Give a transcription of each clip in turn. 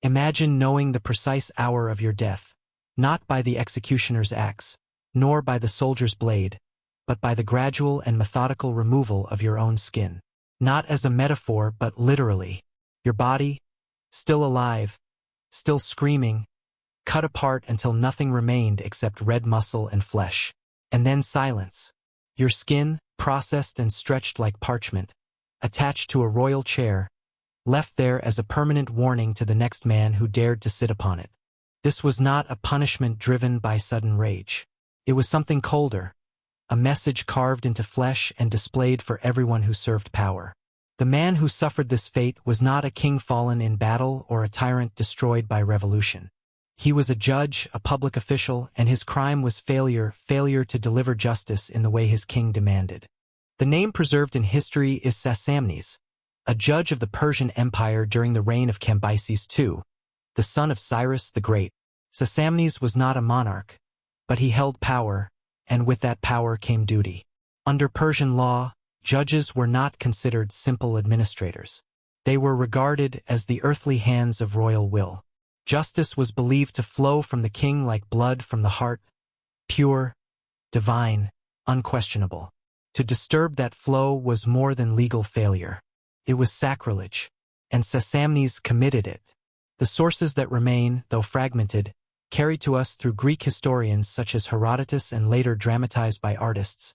Imagine knowing the precise hour of your death, not by the executioner's axe, nor by the soldier's blade, but by the gradual and methodical removal of your own skin. Not as a metaphor, but literally. Your body, still alive, still screaming, cut apart until nothing remained except red muscle and flesh. And then silence. Your skin, processed and stretched like parchment, attached to a royal chair, left there as a permanent warning to the next man who dared to sit upon it. This was not a punishment driven by sudden rage. It was something colder, a message carved into flesh and displayed for everyone who served power. The man who suffered this fate was not a king fallen in battle or a tyrant destroyed by revolution. He was a judge, a public official, and his crime was failure to deliver justice in the way his king demanded. The name preserved in history is Sassamnes, a judge of the Persian Empire during the reign of Cambyses II, the son of Cyrus the Great. Sassamnes was not a monarch, but he held power, and with that power came duty. Under Persian law, judges were not considered simple administrators. They were regarded as the earthly hands of royal will. Justice was believed to flow from the king like blood from the heart, pure, divine, unquestionable. To disturb that flow was more than legal failure. It was sacrilege, and Sassamnes committed it. The sources that remain, though fragmented, carried to us through Greek historians such as Herodotus and later dramatized by artists,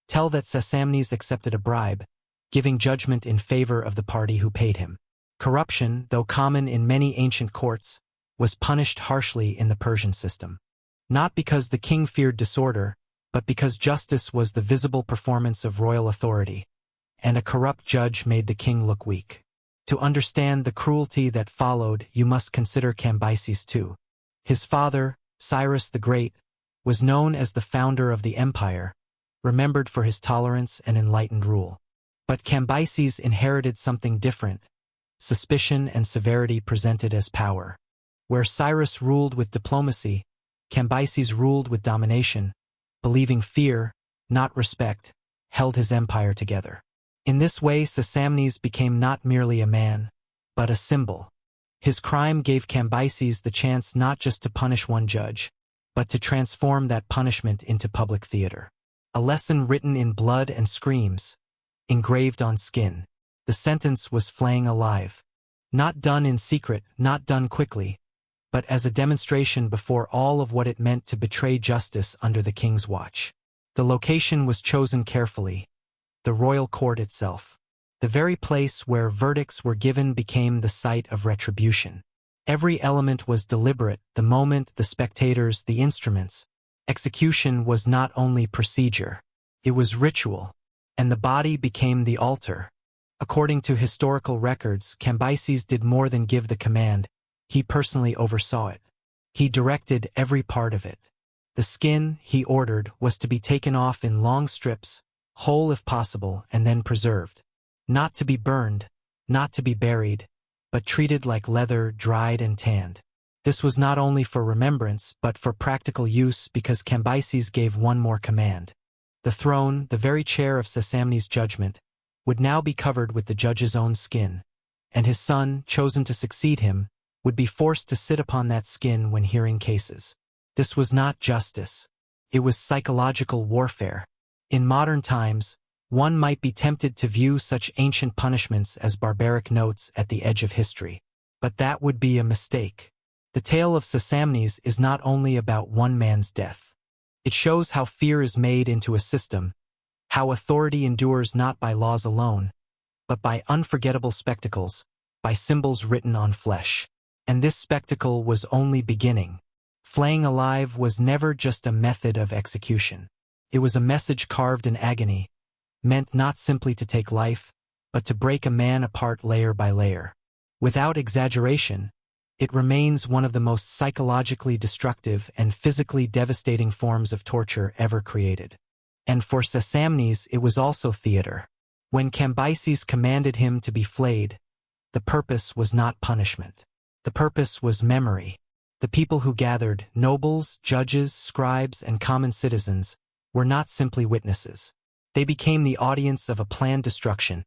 tell that Sassamnes accepted a bribe, giving judgment in favor of the party who paid him. Corruption, though common in many ancient courts, was punished harshly in the Persian system. Not because the king feared disorder, but because justice was the visible performance of royal authority, and a corrupt judge made the king look weak. To understand the cruelty that followed, you must consider Cambyses II. His father, Cyrus the Great, was known as the founder of the empire, remembered for his tolerance and enlightened rule. But Cambyses inherited something different, suspicion and severity presented as power. Where Cyrus ruled with diplomacy, Cambyses ruled with domination, believing fear, not respect, held his empire together. In this way, Sassamnes became not merely a man, but a symbol. His crime gave Cambyses the chance not just to punish one judge, but to transform that punishment into public theater. A lesson written in blood and screams, engraved on skin. The sentence was flaying alive. Not done in secret, not done quickly, but as a demonstration before all of what it meant to betray justice under the king's watch. The location was chosen carefully, the royal court itself. The very place where verdicts were given became the site of retribution. Every element was deliberate, the moment, the spectators, the instruments. Execution was not only procedure, it was ritual, and the body became the altar. According to historical records, Cambyses did more than give the command. He personally oversaw it. He directed every part of it. The skin, he ordered, was to be taken off in long strips, whole if possible, and then preserved. Not to be burned, not to be buried, but treated like leather, dried and tanned. This was not only for remembrance, but for practical use because Cambyses gave one more command. The throne, the very chair of Sassamnes' judgment, would now be covered with the judge's own skin, and his son, chosen to succeed him, would be forced to sit upon that skin when hearing cases. This was not justice. It was psychological warfare. In modern times, one might be tempted to view such ancient punishments as barbaric notes at the edge of history. But that would be a mistake. The tale of Sassamnes is not only about one man's death. It shows how fear is made into a system, how authority endures not by laws alone, but by unforgettable spectacles, by symbols written on flesh. And this spectacle was only beginning. Flaying alive was never just a method of execution. It was a message carved in agony, meant not simply to take life, but to break a man apart layer by layer. Without exaggeration, it remains one of the most psychologically destructive and physically devastating forms of torture ever created. And for Sassamnes, it was also theater. When Cambyses commanded him to be flayed, the purpose was not punishment. The purpose was memory. The people who gathered, nobles, judges, scribes, and common citizens, were not simply witnesses. They became the audience of a planned destruction,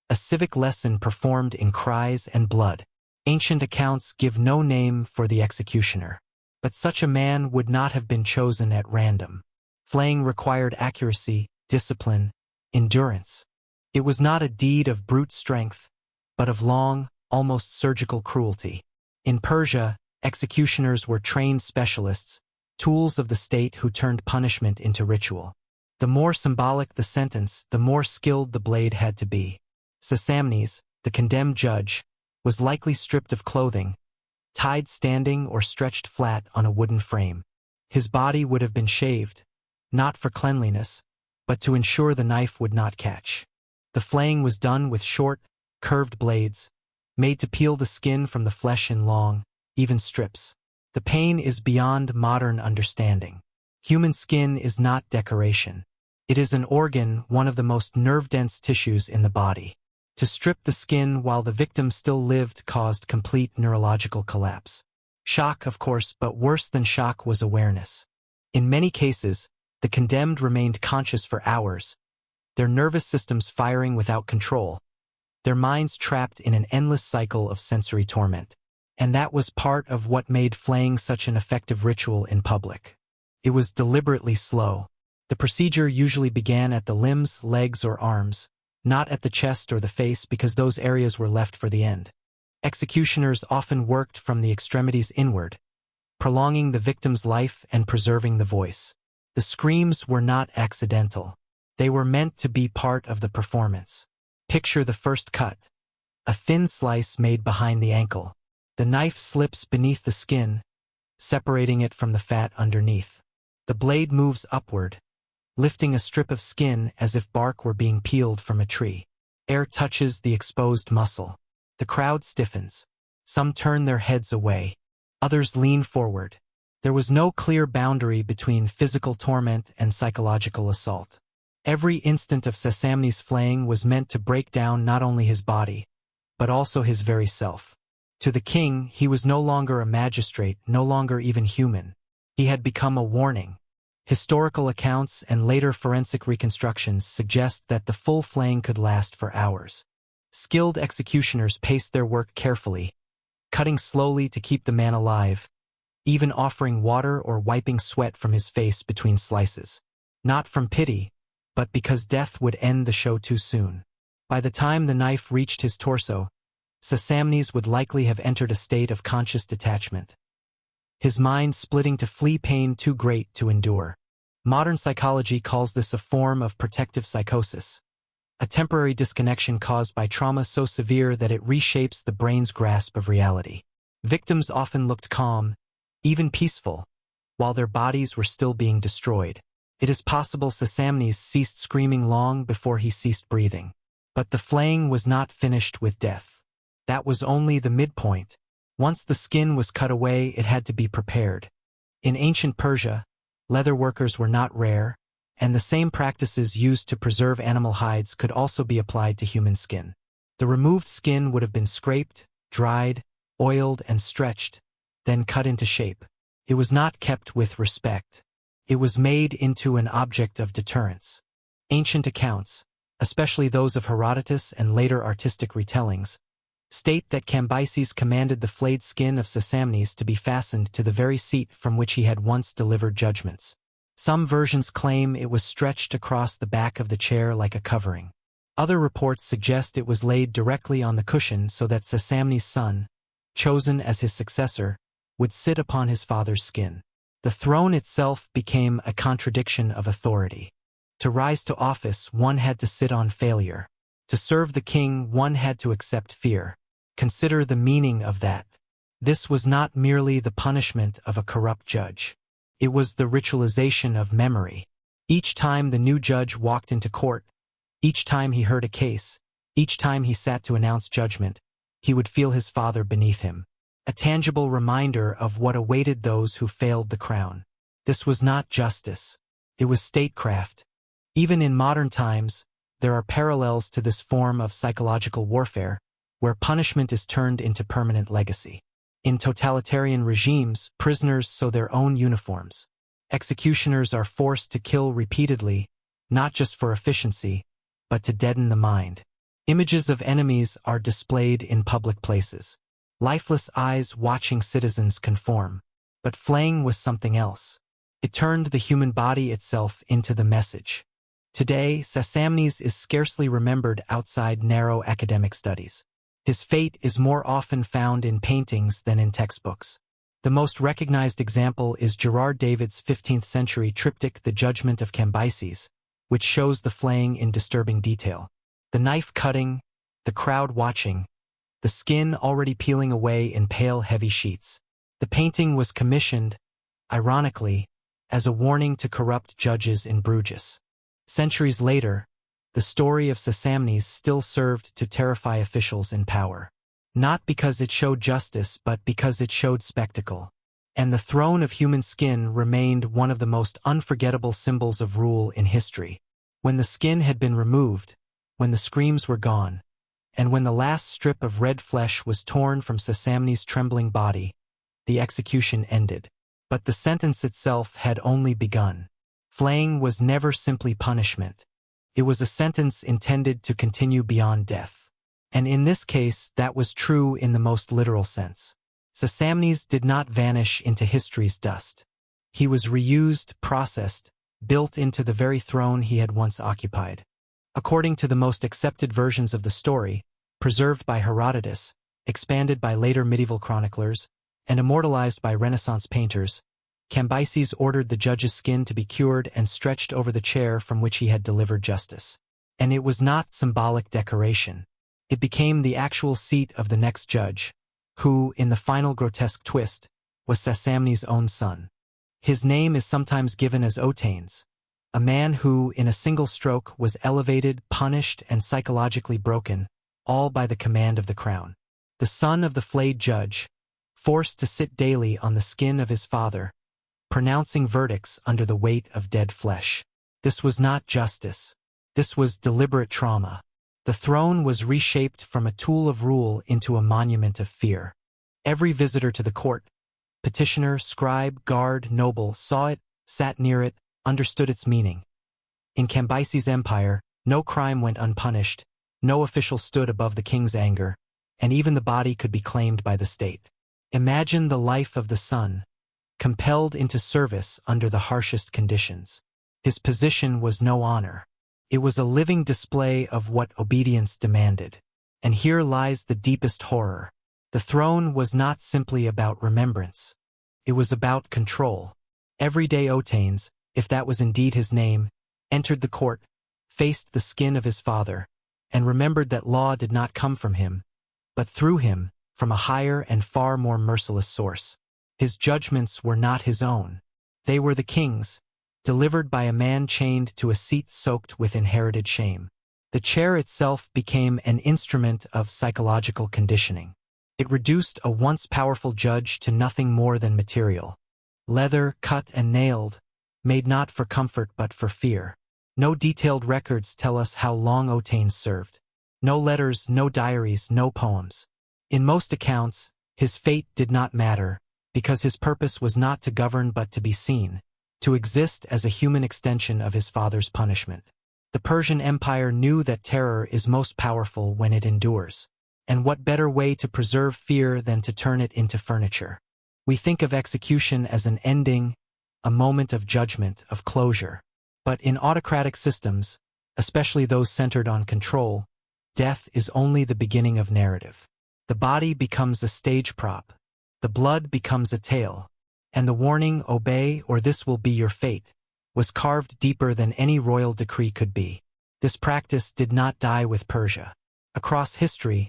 a civic lesson performed in cries and blood. Ancient accounts give no name for the executioner. But such a man would not have been chosen at random. Flaying required accuracy, discipline, endurance. It was not a deed of brute strength, but of long, almost surgical cruelty. In Persia, executioners were trained specialists, tools of the state who turned punishment into ritual. The more symbolic the sentence, the more skilled the blade had to be. Sassamnes, the condemned judge, was likely stripped of clothing, tied standing or stretched flat on a wooden frame. His body would have been shaved, not for cleanliness, but to ensure the knife would not catch. The flaying was done with short, curved blades, made to peel the skin from the flesh in long, even strips. The pain is beyond modern understanding. Human skin is not decoration. It is an organ, one of the most nerve-dense tissues in the body. To strip the skin while the victim still lived caused complete neurological collapse. Shock, of course, but worse than shock was awareness. In many cases, the condemned remained conscious for hours, their nervous systems firing without control, their minds trapped in an endless cycle of sensory torment. And that was part of what made flaying such an effective ritual in public. It was deliberately slow. The procedure usually began at the limbs, legs, or arms, not at the chest or the face because those areas were left for the end. Executioners often worked from the extremities inward, prolonging the victim's life and preserving the voice. The screams were not accidental. They were meant to be part of the performance. Picture the first cut. A thin slice made behind the ankle. The knife slips beneath the skin, separating it from the fat underneath. The blade moves upward, lifting a strip of skin as if bark were being peeled from a tree. Air touches the exposed muscle. The crowd stiffens. Some turn their heads away. Others lean forward. There was no clear boundary between physical torment and psychological assault. Every instant of Sassamnes' flaying was meant to break down not only his body, but also his very self. To the king, he was no longer a magistrate, no longer even human. He had become a warning. Historical accounts and later forensic reconstructions suggest that the full flaying could last for hours. Skilled executioners paced their work carefully, cutting slowly to keep the man alive, even offering water or wiping sweat from his face between slices. Not from pity, but because death would end the show too soon. By the time the knife reached his torso, Sassamnes would likely have entered a state of conscious detachment, his mind splitting to flee pain too great to endure. Modern psychology calls this a form of protective psychosis, a temporary disconnection caused by trauma so severe that it reshapes the brain's grasp of reality. Victims often looked calm, even peaceful, while their bodies were still being destroyed. It is possible Sassamnes ceased screaming long before he ceased breathing. But the flaying was not finished with death. That was only the midpoint. Once the skin was cut away, it had to be prepared. In ancient Persia, leather workers were not rare, and the same practices used to preserve animal hides could also be applied to human skin. The removed skin would have been scraped, dried, oiled, and stretched, then cut into shape. It was not kept with respect. It was made into an object of deterrence. Ancient accounts, especially those of Herodotus and later artistic retellings, state that Cambyses commanded the flayed skin of Sassamnes to be fastened to the very seat from which he had once delivered judgments. Some versions claim it was stretched across the back of the chair like a covering. Other reports suggest it was laid directly on the cushion so that Sassamnes' son, chosen as his successor, would sit upon his father's skin. The throne itself became a contradiction of authority. To rise to office, one had to sit on failure. To serve the king, one had to accept fear. Consider the meaning of that. This was not merely the punishment of a corrupt judge. It was the ritualization of memory. Each time the new judge walked into court, each time he heard a case, each time he sat to announce judgment, he would feel his father beneath him. A tangible reminder of what awaited those who failed the crown. This was not justice. It was statecraft. Even in modern times, there are parallels to this form of psychological warfare, where punishment is turned into permanent legacy. In totalitarian regimes, prisoners sew their own uniforms. Executioners are forced to kill repeatedly, not just for efficiency, but to deaden the mind. Images of enemies are displayed in public places. lifeless eyes watching citizens conform. But flaying was something else. It turned the human body itself into the message. Today, Sassamnes is scarcely remembered outside narrow academic studies. His fate is more often found in paintings than in textbooks. The most recognized example is Gerard David's 15th-century triptych The Judgment of Cambyses, which shows the flaying in disturbing detail. The knife cutting, the crowd watching, the skin already peeling away in pale, heavy sheets. The painting was commissioned, ironically, as a warning to corrupt judges in Bruges. Centuries later, the story of Sassamnes still served to terrify officials in power. Not because it showed justice, but because it showed spectacle. And the throne of human skin remained one of the most unforgettable symbols of rule in history. When the skin had been removed, when the screams were gone, and when the last strip of red flesh was torn from Sassamnes' trembling body, the execution ended. But the sentence itself had only begun. Flaying was never simply punishment. It was a sentence intended to continue beyond death. And in this case, that was true in the most literal sense. Sassamnes did not vanish into history's dust. He was reused, processed, built into the very throne he had once occupied. According to the most accepted versions of the story, preserved by Herodotus, expanded by later medieval chroniclers, and immortalized by Renaissance painters, Cambyses ordered the judge's skin to be cured and stretched over the chair from which he had delivered justice. And it was not symbolic decoration. It became the actual seat of the next judge, who, in the final grotesque twist, was Sassamnes' own son. His name is sometimes given as Otanes, a man who, in a single stroke, was elevated, punished, and psychologically broken, all by the command of the crown. The son of the flayed judge, forced to sit daily on the skin of his father, pronouncing verdicts under the weight of dead flesh. This was not justice. This was deliberate trauma. The throne was reshaped from a tool of rule into a monument of fear. Every visitor to the court, petitioner, scribe, guard, noble, saw it, sat near it, understood its meaning. In Cambyses' empire, no crime went unpunished, no official stood above the king's anger, and even the body could be claimed by the state. Imagine the life of the son, compelled into service under the harshest conditions. His position was no honor. It was a living display of what obedience demanded. And here lies the deepest horror. The throne was not simply about remembrance. It was about control. Everyday Otanes, if that was indeed his name, entered the court, faced the skin of his father, and remembered that law did not come from him, but through him, from a higher and far more merciless source. His judgments were not his own. They were the king's, delivered by a man chained to a seat soaked with inherited shame. The chair itself became an instrument of psychological conditioning. It reduced a once powerful judge to nothing more than material. Leather, cut and nailed, made not for comfort but for fear. No detailed records tell us how long Otanes served. No letters, no diaries, no poems. In most accounts, his fate did not matter, because his purpose was not to govern but to be seen, to exist as a human extension of his father's punishment. The Persian Empire knew that terror is most powerful when it endures. And what better way to preserve fear than to turn it into furniture? We think of execution as an ending, a moment of judgment, of closure. But in autocratic systems, especially those centered on control, death is only the beginning of narrative. The body becomes a stage prop. The blood becomes a tale. And the warning, obey or this will be your fate, was carved deeper than any royal decree could be. This practice did not die with Persia. Across history,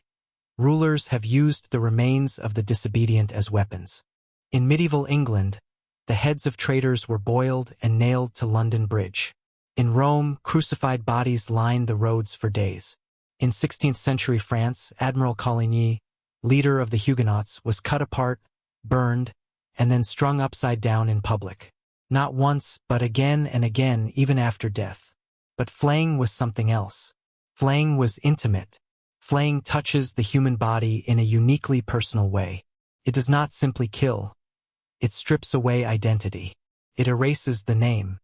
rulers have used the remains of the disobedient as weapons. In medieval England, the heads of traitors were boiled and nailed to London Bridge. In Rome, crucified bodies lined the roads for days. In 16th-century France, Admiral Coligny, leader of the Huguenots, was cut apart, burned, and then strung upside down in public. Not once, but again and again, even after death. But flaying was something else. Flaying was intimate. Flaying touches the human body in a uniquely personal way. It does not simply kill. It strips away identity. It erases the name.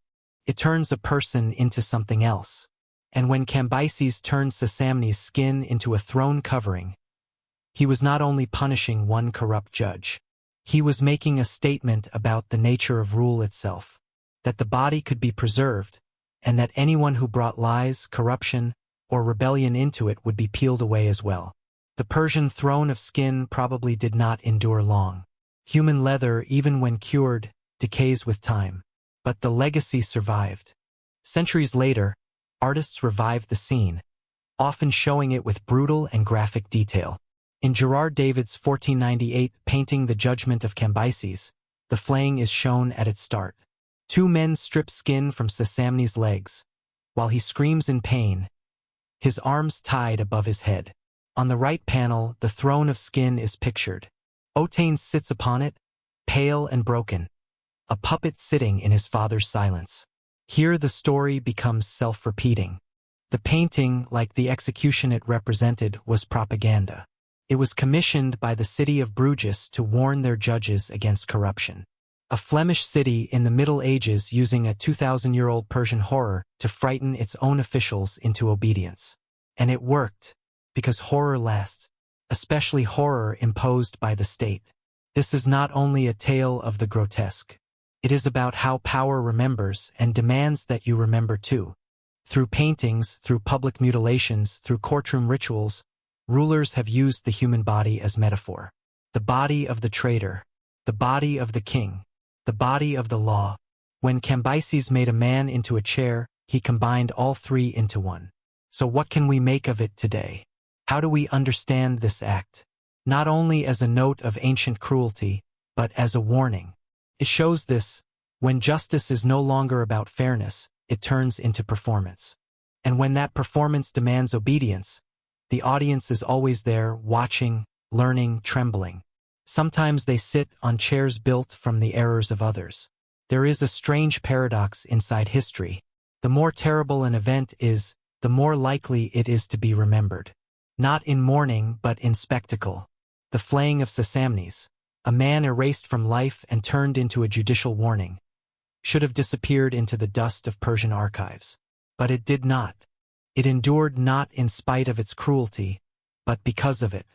It turns a person into something else. And when Cambyses turned Sassamnes' skin into a throne covering, He was not only punishing one corrupt judge. He was making a statement about the nature of rule itself, that the body could be preserved, and that anyone who brought lies, corruption, or rebellion into it would be peeled away as well. The Persian throne of skin probably did not endure long. Human leather, even when cured, decays with time. But the legacy survived. Centuries later, artists revived the scene, often showing it with brutal and graphic detail. In Gerard David's 1498 painting The Judgment of Cambyses, the flaying is shown at its start. Two men strip skin from Sassamnes' legs, while he screams in pain, his arms tied above his head. On the right panel, the throne of skin is pictured. Otanes sits upon it, pale and broken, a puppet sitting in his father's silence. Here the story becomes self-repeating. The painting, like the execution it represented, was propaganda. It was commissioned by the city of Bruges to warn their judges against corruption. A Flemish city in the Middle Ages using a 2,000-year-old Persian horror to frighten its own officials into obedience. And it worked, because horror lasts, especially horror imposed by the state. This is not only a tale of the grotesque. It is about how power remembers and demands that you remember too. Through paintings, through public mutilations, through courtroom rituals, rulers have used the human body as metaphor. The body of the traitor, the body of the king, the body of the law. When Cambyses made a man into a chair, he combined all three into one. So what can we make of it today? How do we understand this act? Not only as a note of ancient cruelty, but as a warning. It shows this, when justice is no longer about fairness, it turns into performance. And when that performance demands obedience, the audience is always there, watching, learning, trembling. Sometimes they sit on chairs built from the errors of others. There is a strange paradox inside history. The more terrible an event is, the more likely it is to be remembered. Not in mourning, but in spectacle. The flaying of Sassamnes, a man erased from life and turned into a judicial warning, should have disappeared into the dust of Persian archives. But it did not. It endured not in spite of its cruelty, but because of it.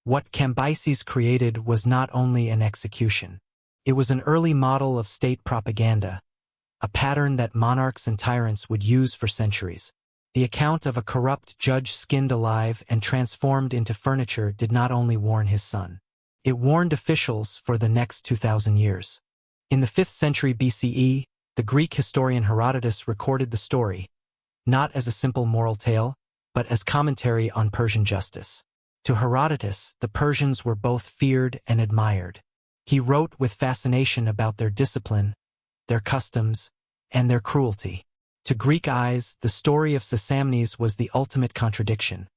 What Cambyses created was not only an execution. It was an early model of state propaganda, a pattern that monarchs and tyrants would use for centuries. The account of a corrupt judge skinned alive and transformed into furniture did not only warn his son. It warned officials for the next 2,000 years. In the 5th century BCE, the Greek historian Herodotus recorded the story, not as a simple moral tale, but as commentary on Persian justice. To Herodotus, the Persians were both feared and admired. He wrote with fascination about their discipline, their customs, and their cruelty. To Greek eyes, the story of Sassamnes was the ultimate contradiction,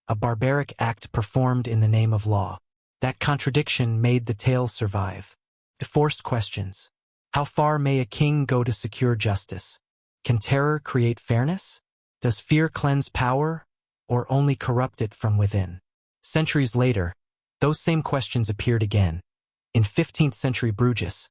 a barbaric act performed in the name of law. That contradiction made the tale survive. It forced questions. How far may a king go to secure justice? Can terror create fairness? Does fear cleanse power, or only corrupt it from within? Centuries later, those same questions appeared again. In 15th century Bruges,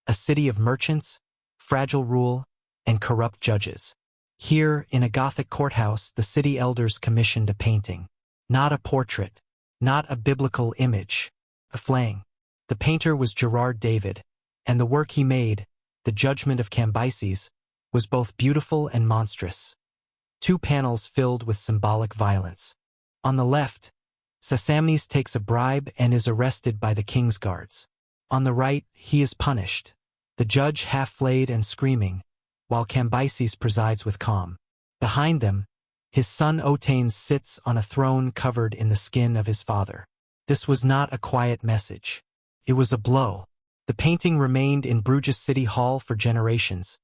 a city of merchants, fragile rule, and corrupt judges. Here, in a Gothic courthouse, the city elders commissioned a painting. Not a portrait, not a biblical image, a flaying. The painter was Gerard David, and the work he made, The Judgment of Cambyses, was both beautiful and monstrous. Two panels filled with symbolic violence. On the left, Sassamnes takes a bribe and is arrested by the king's guards. On the right, he is punished, the judge half-flayed and screaming, while Cambyses presides with calm. Behind them, his son Otanes sits on a throne covered in the skin of his father. This was not a quiet message. It was a blow. The painting remained in Bruges City Hall for generations,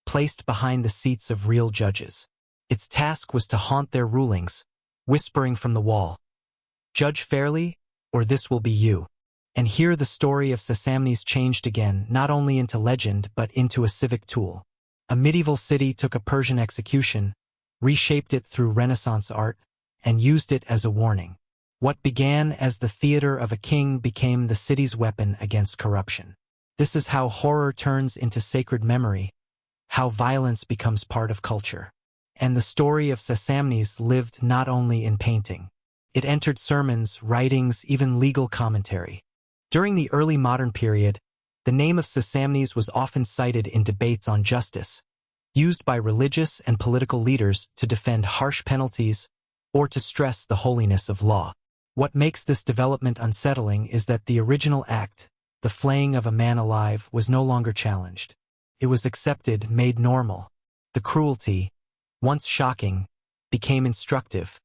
placed behind the seats of real judges. Its task was to haunt their rulings, whispering from the wall, "Judge fairly, or this will be you." And here the story of Sassamnes changed again, not only into legend but into a civic tool. A medieval city took a Persian execution, reshaped it through Renaissance art, and used it as a warning. What began as the theater of a king became the city's weapon against corruption. This is how horror turns into sacred memory, how violence becomes part of culture. And the story of Sassamnes lived not only in painting. It entered sermons, writings, even legal commentary. During the early modern period, the name of Sassamnes was often cited in debates on justice, used by religious and political leaders to defend harsh penalties or to stress the holiness of law. What makes this development unsettling is that the original act, the flaying of a man alive, was no longer challenged. It was accepted, made normal. The cruelty, once shocking, became instructive.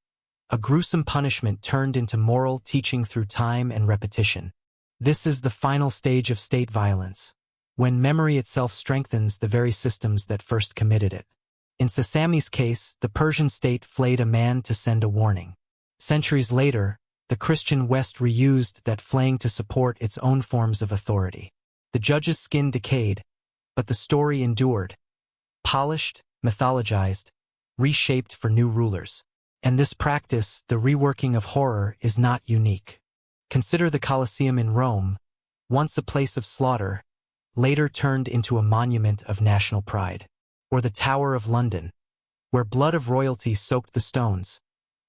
A gruesome punishment turned into moral teaching through time and repetition. This is the final stage of state violence, when memory itself strengthens the very systems that first committed it. In Sassamnes' case, the Persian state flayed a man to send a warning. Centuries later, the Christian West reused that flaying to support its own forms of authority. The judge's skin decayed, but the story endured, polished, mythologized, reshaped for new rulers. And this practice, the reworking of horror, is not unique. Consider the Colosseum in Rome, once a place of slaughter, later turned into a monument of national pride. Or the Tower of London, where blood of royalty soaked the stones,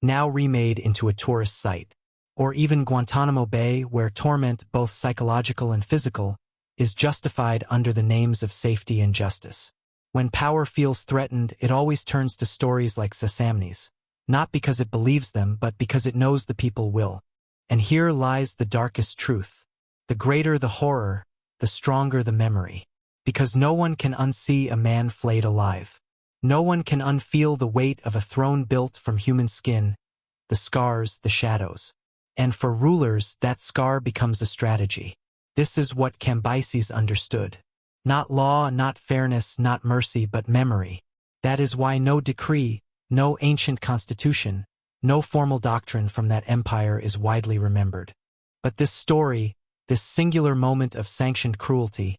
now remade into a tourist site. Or even Guantanamo Bay, where torment, both psychological and physical, is justified under the names of safety and justice. When power feels threatened, it always turns to stories like Sassamnes, not because it believes them, but because it knows the people will. And here lies the darkest truth. The greater the horror, the stronger the memory. Because no one can unsee a man flayed alive. No one can unfeel the weight of a throne built from human skin, the scars, the shadows. And for rulers, that scar becomes a strategy. This is what Cambyses understood. Not law, not fairness, not mercy, but memory. That is why no decree, no ancient constitution, no formal doctrine from that empire is widely remembered. But this story, this singular moment of sanctioned cruelty,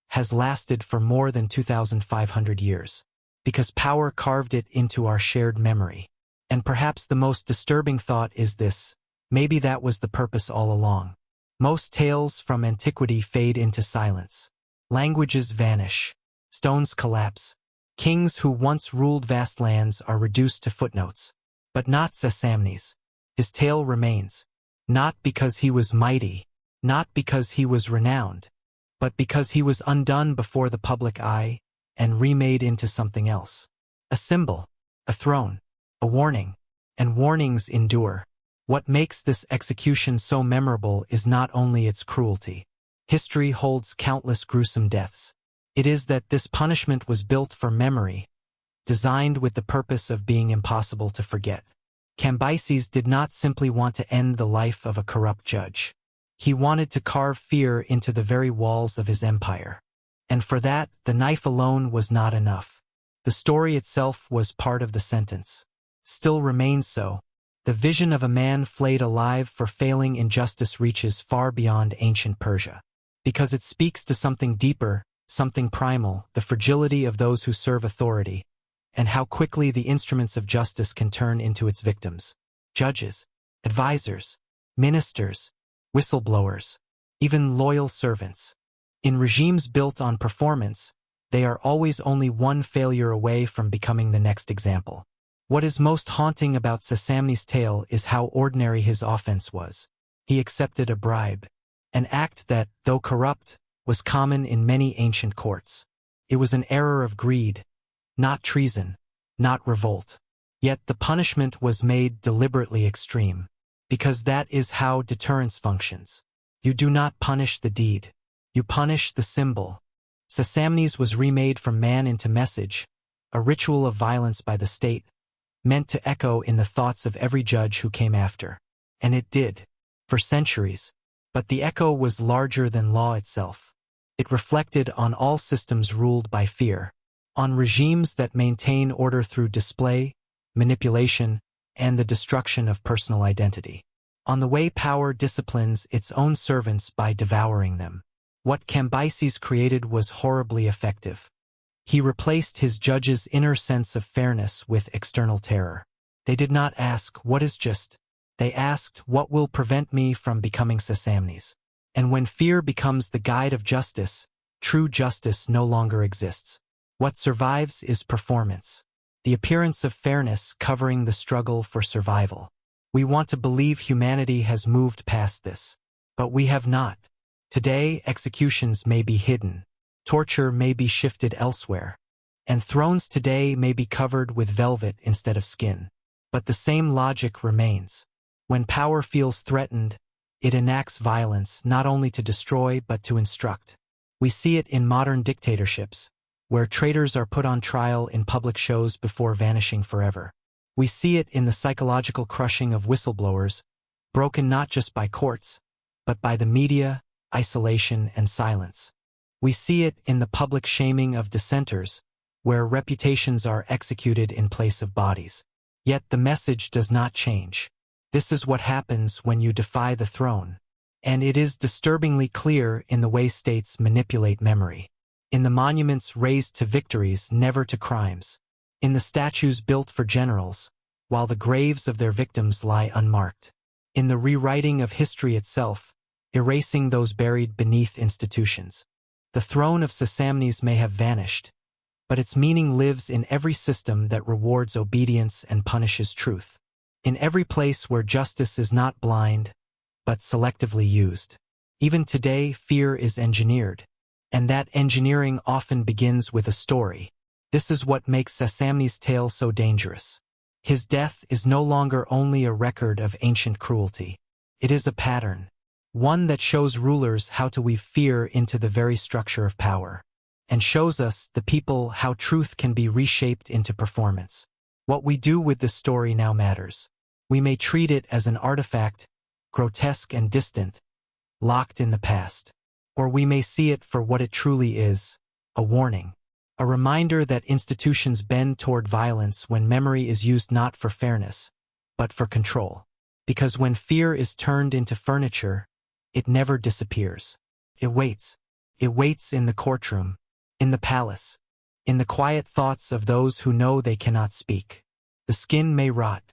has lasted for more than 2,500 years, because power carved it into our shared memory. And perhaps the most disturbing thought is this: maybe that was the purpose all along. Most tales from antiquity fade into silence. Languages vanish. Stones collapse. Kings who once ruled vast lands are reduced to footnotes. But not Sassamnes. His tale remains. Not because he was mighty, not because he was renowned, but because he was undone before the public eye and remade into something else. A symbol, a throne, a warning, and warnings endure. What makes this execution so memorable is not only its cruelty. History holds countless gruesome deaths. It is that this punishment was built for memory, designed with the purpose of being impossible to forget. Cambyses did not simply want to end the life of a corrupt judge. He wanted to carve fear into the very walls of his empire. And for that, the knife alone was not enough. The story itself was part of the sentence. Still remains so. The vision of a man flayed alive for failing in justice reaches far beyond ancient Persia. Because it speaks to something deeper, something primal, the fragility of those who serve authority, and how quickly the instruments of justice can turn into its victims. Judges, advisors, ministers, whistleblowers, even loyal servants. In regimes built on performance, they are always only one failure away from becoming the next example. What is most haunting about Sassamnes' tale is how ordinary his offense was. He accepted a bribe, an act that, though corrupt, was common in many ancient courts. It was an error of greed, not treason, not revolt. Yet the punishment was made deliberately extreme. Because that is how deterrence functions. You do not punish the deed. You punish the symbol. Sassamnes was remade from man into message, a ritual of violence by the state, meant to echo in the thoughts of every judge who came after. And it did, for centuries. But the echo was larger than law itself. It reflected on all systems ruled by fear, on regimes that maintain order through display, manipulation, and the destruction of personal identity. On the way power disciplines its own servants by devouring them. What Cambyses created was horribly effective. He replaced his judges' inner sense of fairness with external terror. They did not ask, "What is just?" They asked, "What will prevent me from becoming Sassamnes?" And when fear becomes the guide of justice, true justice no longer exists. What survives is performance. The appearance of fairness covering the struggle for survival. We want to believe humanity has moved past this. But we have not. Today, executions may be hidden, torture may be shifted elsewhere, and thrones today may be covered with velvet instead of skin. But the same logic remains. When power feels threatened, it enacts violence not only to destroy but to instruct. We see it in modern dictatorships, where traitors are put on trial in public shows before vanishing forever. We see it in the psychological crushing of whistleblowers, broken not just by courts, but by the media, isolation, and silence. We see it in the public shaming of dissenters, where reputations are executed in place of bodies. Yet the message does not change. This is what happens when you defy the throne. And it is disturbingly clear in the way states manipulate memory. In the monuments raised to victories, never to crimes. In the statues built for generals, while the graves of their victims lie unmarked. In the rewriting of history itself, erasing those buried beneath institutions. The throne of Sassamnes may have vanished, but its meaning lives in every system that rewards obedience and punishes truth. In every place where justice is not blind, but selectively used. Even today, fear is engineered, and that engineering often begins with a story. This is what makes Sassamnes' tale so dangerous. His death is no longer only a record of ancient cruelty. It is a pattern, one that shows rulers how to weave fear into the very structure of power, and shows us, the people, how truth can be reshaped into performance. What we do with this story now matters. We may treat it as an artifact, grotesque and distant, locked in the past. Or we may see it for what it truly is, a warning. A reminder that institutions bend toward violence when memory is used not for fairness, but for control. Because when fear is turned into furniture, it never disappears. It waits. It waits in the courtroom, in the palace, in the quiet thoughts of those who know they cannot speak. The skin may rot,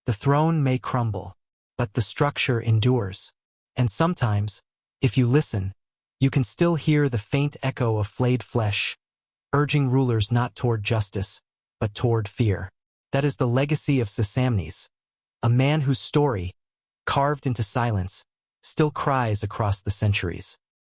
the throne may crumble, but the structure endures. And sometimes, if you listen, you can still hear the faint echo of flayed flesh, urging rulers not toward justice, but toward fear. That is the legacy of Sassamnes, a man whose story, carved into silence, still cries across the centuries.